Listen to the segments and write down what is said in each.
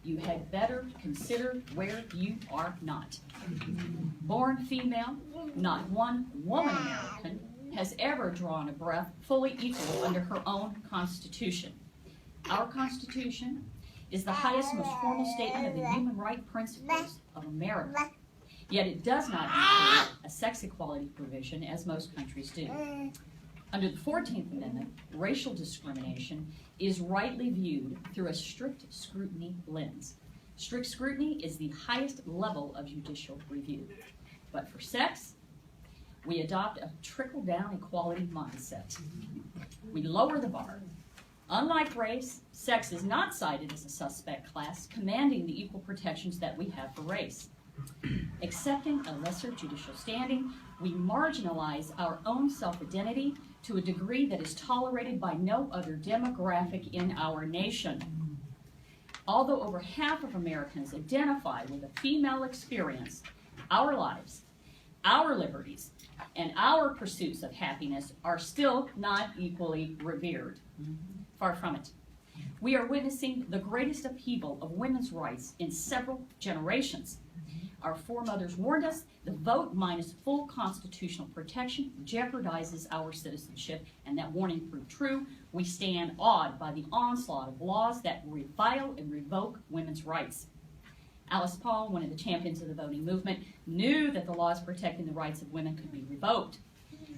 you had better consider where you are not. Born female, not one woman American has ever drawn a breath fully equal under her own Constitution. Our Constitution is the highest, most formal statement of the human rights principles of America. Yet it does not include a sex equality provision, as most countries do. Under the 14th Amendment, racial discrimination is rightly viewed through a strict scrutiny lens. Strict scrutiny is the highest level of judicial review. But for sex, we adopt a trickle-down equality mindset. We lower the bar. Unlike race, sex is not cited as a suspect class, commanding the equal protections that we have for race. Accepting a lesser judicial standing, we marginalize our own self-identity to a degree that is tolerated by no other demographic in our nation. Although over half of Americans identify with a female experience, our lives, our liberties, and our pursuits of happiness are still not equally revered. Far from it. We are witnessing the greatest upheaval of women's rights in several generations. Our foremothers warned us the vote minus full constitutional protection jeopardizes our citizenship, and that warning proved true. We stand awed by the onslaught of laws that revile and revoke women's rights. Alice Paul, one of the champions of the voting movement, knew that the laws protecting the rights of women could be revoked.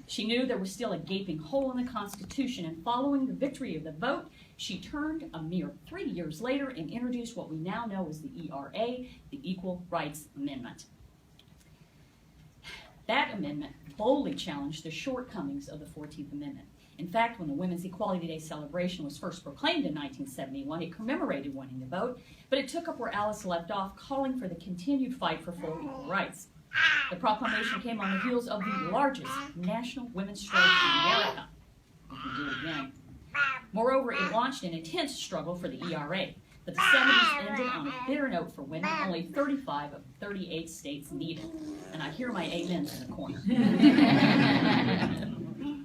She knew there was still a gaping hole in the Constitution, and following the victory of the vote, she turned a mere 3 years later and introduced what we now know as the ERA, the Equal Rights Amendment. That amendment boldly challenged the shortcomings of the 14th Amendment. In fact, when the Women's Equality Day celebration was first proclaimed in 1971, it commemorated winning the vote, but it took up where Alice left off, calling for the continued fight for full equal rights. The proclamation came on the heels of the largest national women's strike in America. We can do it again. Moreover, it launched an intense struggle for the ERA, but the 70s ended on a bitter note for women. Only 35 of 38 states needed. And I hear my amens in the corner.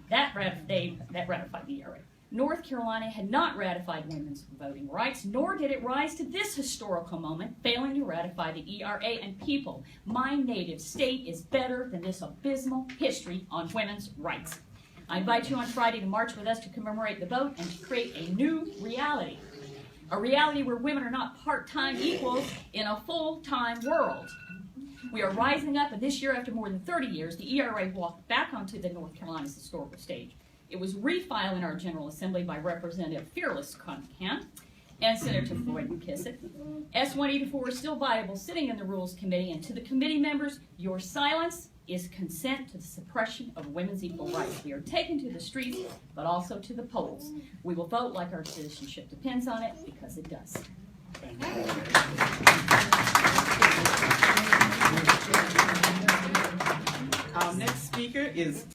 That ratified the ERA. North Carolina had not ratified women's voting rights, nor did it rise to this historical moment, failing to ratify the ERA. And people, my native state is better than this abysmal history on women's rights. I invite you on Friday to march with us to commemorate the vote and to create a new reality. A reality where women are not part-time equals in a full-time world. We are rising up, and this year, after more than 30 years, the ERA walked back onto the North Carolina's historical stage. It was refiled in our General Assembly by Representative Fearless Concan and Senator Floyd McKissick. S-184 is still viable, sitting in the Rules Committee, and to the committee members, your silence is consent to the suppression of women's equal rights. We are taken to the streets, but also to the polls. We will vote like our citizenship depends on it, because it does. Our next speaker is